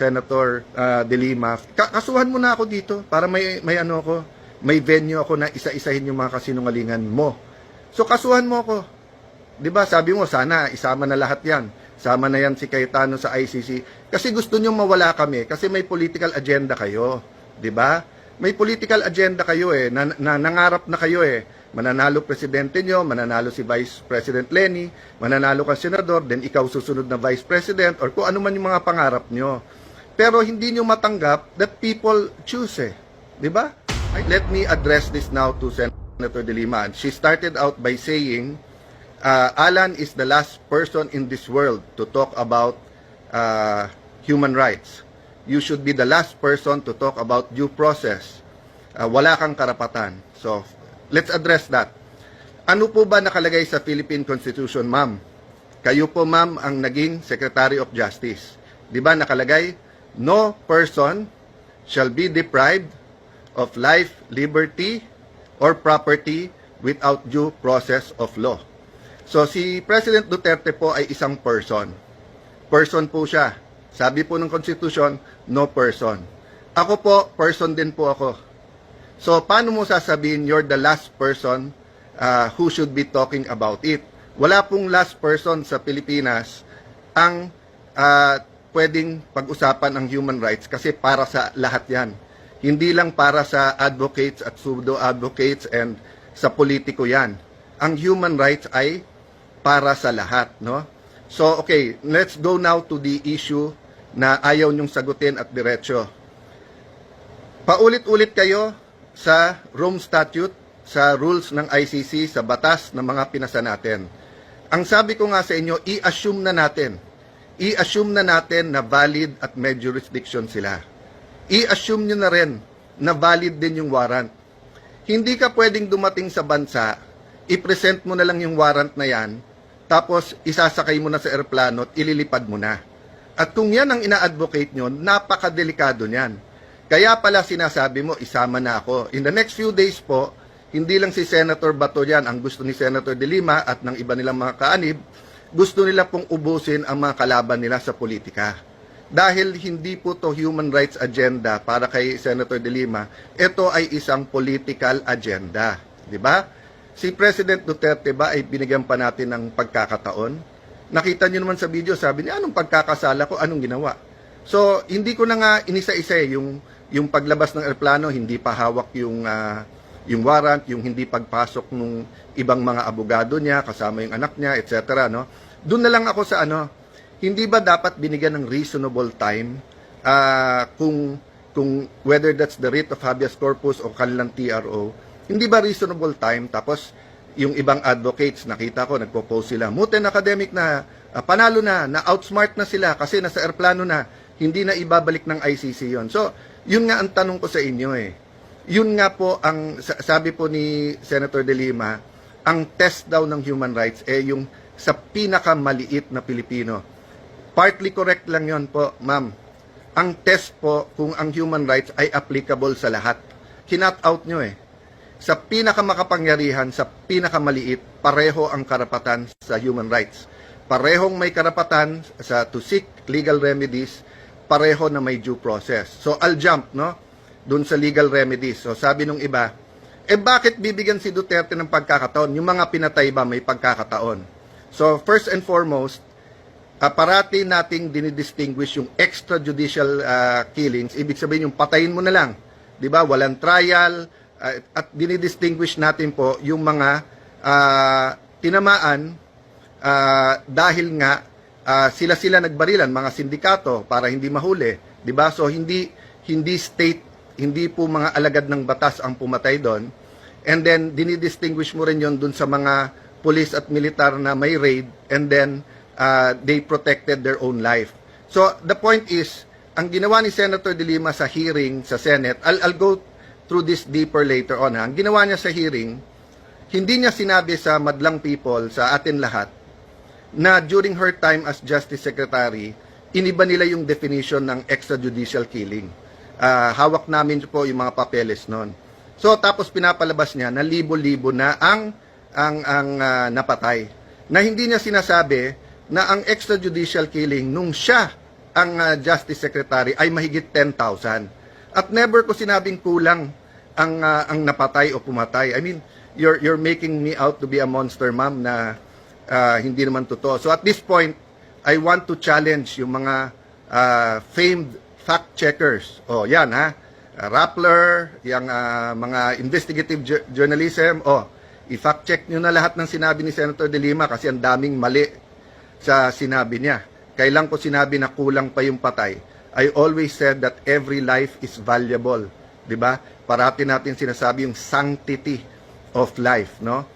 Senator De Lima, kasuhan mo na ako dito para may venue ako na isa-isahin yung mga kasinungalingan mo. So kasuhan mo ako. 'Di ba? Sabi mo sana isama na lahat 'yan. Sama na yan si Cayetano sa ICC kasi gusto niyo mawala kami kasi may political agenda kayo, 'di ba? May political agenda kayo nangarap na kayo mananalo presidente nyo, mananalo si Vice President Lenny, mananalo ka senador, then ikaw susunod na Vice President or kung ano man yung mga pangarap nyo. Pero hindi nyo matanggap that people choose di ba? Let me address this now to Senator De Lima. She started out by saying Alan is the last person in this world to talk about human rights. You should be the last person to talk about due process. Wala kang karapatan. So, let's address that. Ano po ba nakalagay sa Philippine Constitution, ma'am? Kayo po, ma'am, ang naging Secretary of Justice. Di ba nakalagay, no person shall be deprived of life, liberty, or property without due process of law. So, si President Duterte po ay isang person. Person po siya. Sabi po ng Constitution, no person. Ako po, person din po ako. So, paano mo sasabihin you're the last person who should be talking about it? Wala pong last person sa Pilipinas ang pwedeng pag-usapan ang human rights kasi para sa lahat yan. Hindi lang para sa advocates at pseudo-advocates and sa politiko yan. Ang human rights ay para sa lahat, no? So, okay, let's go now to the issue na ayaw nyong sagutin at diretso. Paulit-ulit kayo sa Rome Statute, sa rules ng ICC, sa batas ng mga pinasa natin. Ang sabi ko nga sa inyo, i-assume na natin. I-assume na natin na valid at may jurisdiction sila. I-assume nyo na rin na valid din yung warrant. Hindi ka pwedeng dumating sa bansa, i-present mo na lang yung warrant na yan, tapos isasakay mo na sa eroplano at ililipad mo na. At kung yan ang ina-advocate nyo, napakadelikado niyan. Kaya pala sinasabi mo, isama na ako. In the next few days po, hindi lang si Senator Bato yan ang gusto ni Senator De Lima at ng iba nilang mga kaanib, gusto nila pong ubusin ang mga kalaban nila sa politika. Dahil hindi po to human rights agenda para kay Senator De Lima, ito ay isang political agenda. Di ba? Si President Duterte ba ay binigyan pa natin ng pagkakataon? Nakita niyo naman sa video, sabi niya, anong pagkakasala ko, anong ginawa? So, hindi ko na nga inisa-isa yung paglabas ng eroplano, hindi pa hawak yung warrant, yung hindi pagpasok ng ibang mga abogado niya, kasama yung anak niya, etc. No? Doon na lang ako sa hindi ba dapat binigyan ng reasonable time kung whether that's the writ of habeas corpus o kanilang TRO, hindi ba reasonable time? Tapos, yung ibang advocates, nakita ko, nagpo-post sila, Muten academic na, panalo na outsmart na sila kasi nasa airplano na, hindi na ibabalik ng ICC yon. So, yun nga ang tanong ko sa inyo Yun nga po, ang sabi po ni Senator De Lima, ang test daw ng human rights yung sa pinakamaliit na Pilipino. Partly correct lang yon po, ma'am. Ang test po kung ang human rights ay applicable sa lahat. Kinat out nyo Sa pinakamakapangyarihan, sa pinakamaliit, pareho ang karapatan sa human rights. Parehong may karapatan to seek legal remedies, pareho na may due process. So, I'll jump, dun sa legal remedies. So, sabi nung iba, bakit bibigyan si Duterte ng pagkakataon? Yung mga pinatay ba may pagkakataon? So, first and foremost, parati nating dinidistinguish yung extrajudicial killings. Ibig sabihin yung patayin mo na lang. Diba? Walang trial, at dinidistinguish natin po yung mga tinamaan dahil nga sila nagbarilan, mga sindikato para hindi mahuli, 'di ba? So hindi state, hindi po mga alagad ng batas ang pumatay doon. And then dinidistinguish mo rin 'yon doon sa mga police at militar na may raid and then they protected their own life. So the point is, ang ginawa ni Senator De Lima sa hearing sa Senate, I'll go through this deeper later on. Ang ginawa niya sa hearing, hindi niya sinabi sa madlang people, sa atin lahat, na during her time as Justice Secretary, iniba nila yung definition ng extrajudicial killing. Hawak namin po yung mga papeles noon. So, tapos pinapalabas niya na libo-libo na ang napatay. Na hindi niya sinasabi na ang extrajudicial killing, nung siya ang Justice Secretary ay mahigit 10,000. At never ko sinabing kulang ang napatay o pumatay. I mean, you're making me out to be a monster, ma'am, na hindi naman totoo. So at this point, I want to challenge yung mga famed fact checkers. Oh, yan ha. Rappler, yung mga investigative journalism. Oh, i-fact check nyo na lahat ng sinabi ni Senator De Lima kasi ang daming mali sa sinabi niya. Kailan ko sinabi na kulang pa yung patay? I always said that every life is valuable. 'Di ba? Parati natin sinasabi yung sanctity of life, no?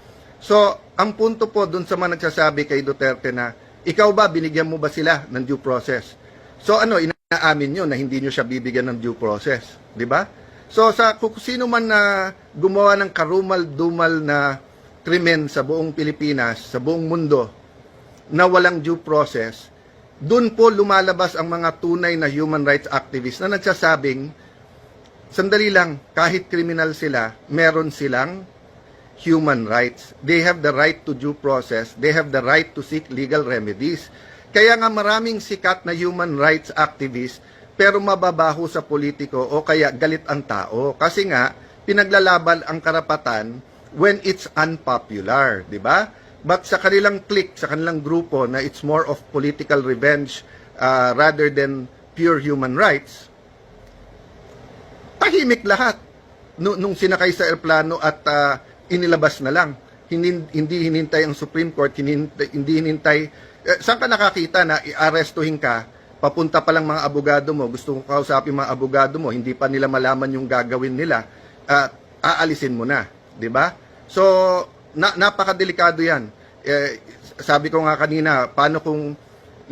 So, ang punto po dun sa mga nagsasabi kay Duterte na, ikaw ba, binigyan mo ba sila ng due process? So, inaamin nyo na hindi nyo siya bibigyan ng due process. 'Di ba? So, kung sino man na gumawa ng karumal-dumal na krimen sa buong Pilipinas, sa buong mundo, na walang due process, dun po lumalabas ang mga tunay na human rights activists na nagsasabing, sandali lang, kahit kriminal sila, meron silang human rights. They have the right to due process. They have the right to seek legal remedies. Kaya nga maraming sikat na human rights activists pero mababaho sa politiko o kaya galit ang tao. Kasi nga, pinaglalaban ang karapatan when it's unpopular, di ba? But sa kanilang clique, sa kanilang grupo na it's more of political revenge rather than pure human rights, tahimik lahat nung sinakay sa eroplano at inilabas na lang. Hindi hinintay ang Supreme Court, hindi hinintay. Saan ka nakakita na i-arrestuhin ka, papunta pa lang mga abogado mo, gusto kong kausapin mga abogado mo, hindi pa nila malaman yung gagawin nila, aalisin mo na. Di ba? So, napakadelikado yan. Sabi ko nga kanina, paano kung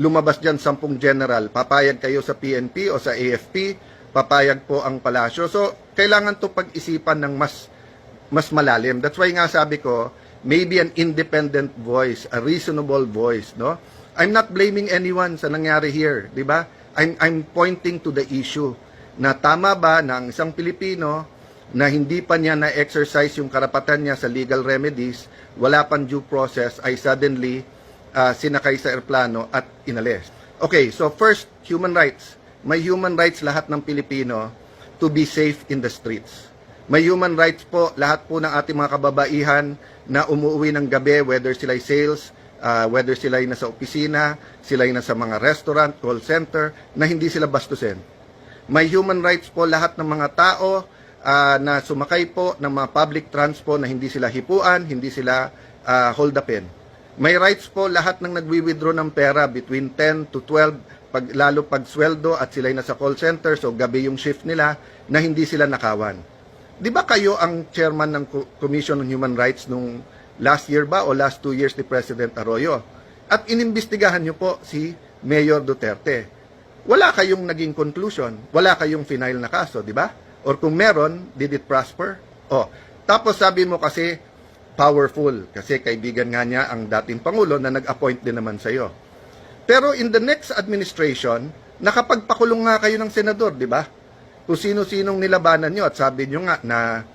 lumabas dyan 10 general, papayag kayo sa PNP o sa AFP, papayag po ang palasyo. So, kailangan to pag-isipan ng mas malalim. That's why nga sabi ko, maybe an independent voice, a reasonable voice, no? I'm not blaming anyone sa nangyari here, di ba? I'm pointing to the issue na tama ba na ang isang Pilipino na hindi pa niya na-exercise yung karapatan niya sa legal remedies, wala pang due process, ay suddenly sinakay sa eroplano at inalis. Okay, so first, human rights. May human rights lahat ng Pilipino to be safe in the streets. May human rights po lahat po ng ating mga kababaihan na umuwi ng gabi, whether sila'y sales, whether sila'y nasa opisina, sila'y nasa mga restaurant, call center, na hindi sila bastusin. May human rights po lahat ng mga tao na sumakay po ng mga public transport na hindi sila hipuan, hindi sila hold upin. May rights po lahat ng nagwi-withdraw ng pera between 10 to 12, lalo pag sweldo at sila'y nasa call center, so gabi yung shift nila, na hindi sila nakawan. Di ba kayo ang chairman ng Commission on Human Rights nung last year ba o last 2 years ni President Arroyo? At inimbestigahan nyo po si Mayor Duterte. Wala kayong naging conclusion, wala kayong final na kaso, di ba? Or kung meron, did it prosper? Oh, tapos sabi mo kasi powerful kasi kaibigan nga niya ang dating Pangulo na nag-appoint din naman sa iyo. Pero in the next administration, nakapagpakulong nga kayo ng senador, di ba? Kung sino-sinong nilabanan nyo at sabi nyo nga na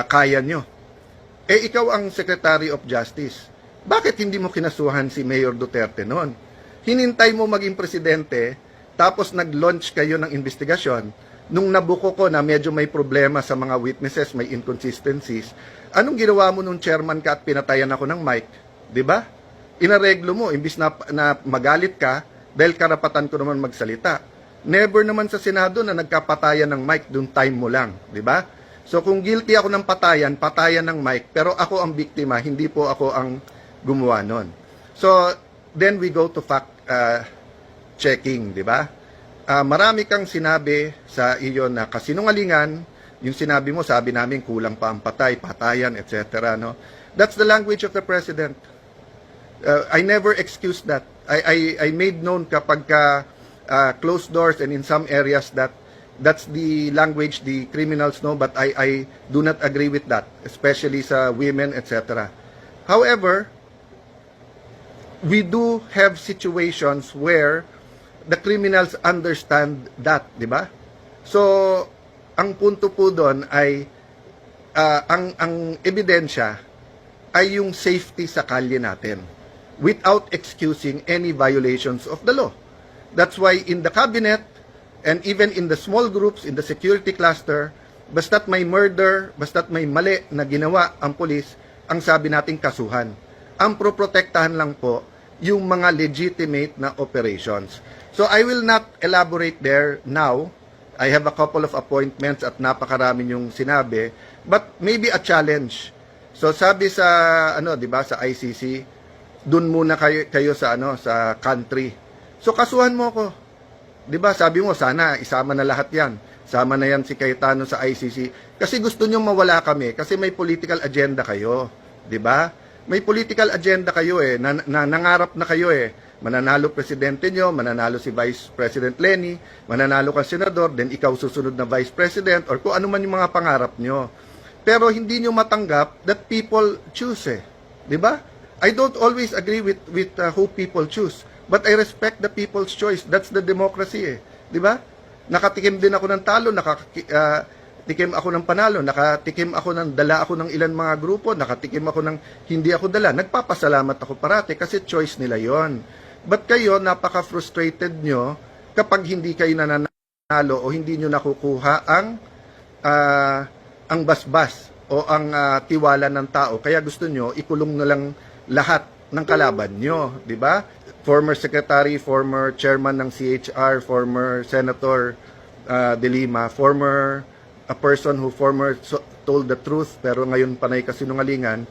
kaya nyo. Eh ikaw ang Secretary of Justice. Bakit hindi mo kinasuhan si Mayor Duterte noon? Hinintay mo maging presidente, tapos nag-launch kayo ng investigasyon. Nung nabuko ko na medyo may problema sa mga witnesses, may inconsistencies, anong ginawa mo nung chairman ka at pinatayan ako ng mic? Di ba? Inareglo mo, imbis na magalit ka, dahil karapatan ko naman magsalita. Never naman sa Senado na nagkapatayan ng mic, dun time mo lang. Di ba? So kung guilty ako ng patayan ng mic, pero ako ang biktima, hindi po ako ang gumawa nun. So, then we go to fact checking, di ba? Marami kang sinabi sa iyo na kasinungalingan, yung sinabi mo, sabi namin kulang pa ang patayan, etc. No? That's the language of the President. I never excuse that. I made known kapag closed doors and in some areas that's the language the criminals know, but I do not agree with that, especially sa women, etc. However, we do have situations where the criminals understand that, di ba? So, ang punto po doon ay ang ebidensya ay yung safety sa kalye natin without excusing any violations of the law. That's why in the cabinet and even in the small groups, in the security cluster, basta't may murder, basta't may mali na ginawa ang pulis, ang sabi nating kasuhan. Ang proprotektahan lang po yung mga legitimate na operations. So I will not elaborate there now. I have a couple of appointments at napakarami yung sinabi, but maybe a challenge. So sabi sa ano, 'di ba, sa ICC, dun muna kayo sa ano, sa country. So kasuhan mo ko. 'Di ba? Sabi mo sana isama na lahat 'yan. Sama na 'yan si Cayetano sa ICC kasi gusto niyo mawala kami kasi may political agenda kayo, 'di ba? May political agenda kayo nangarap na kayo mananalo presidente nyo, mananalo si Vice President Lenny, mananalo ka senador, then ikaw susunod na Vice President, or kung ano man yung mga pangarap nyo. Pero hindi nyo matanggap that people choose Di ba? I don't always agree with who people choose, but I respect the people's choice. That's the democracy Di ba? Nakatikim din ako ng talo, tikim ako ng panalo, nakatikim ako ng dala ako ng ilan mga grupo, nakatikim ako ng hindi ako dala. Nagpapasalamat ako parati kasi choice nila yon. But kayo, napaka-frustrated nyo kapag hindi kayo nananalo o hindi nyo nakukuha ang basbas o ang tiwala ng tao. Kaya gusto nyo, ikulong na lang lahat ng kalaban nyo. Di ba? Former secretary, former chairman ng CHR, former senator De Lima, former a person who told the truth pero ngayon panay kasinungalingan,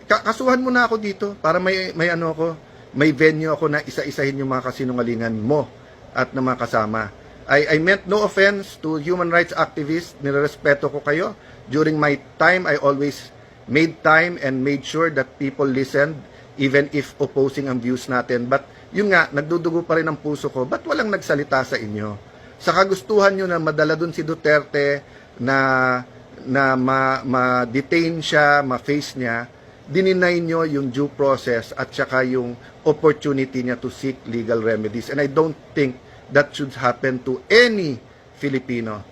kasuhan mo na ako dito para may venue ako na isa-isahin yung mga kasinungalingan mo at na mga kasama. I meant no offense to human rights activists. Nirerespeto ko kayo. During my time, I always made time and made sure that people listened even if opposing ang views natin. But yun nga, nagdudugo pa rin ang puso ko. Ba't walang nagsalita sa inyo? Sa kagustuhan nyo na madala dun si Duterte na ma-detain siya, ma-face niya, dininay nyo yung due process at saka yung opportunity niya to seek legal remedies. And I don't think that should happen to any Filipino.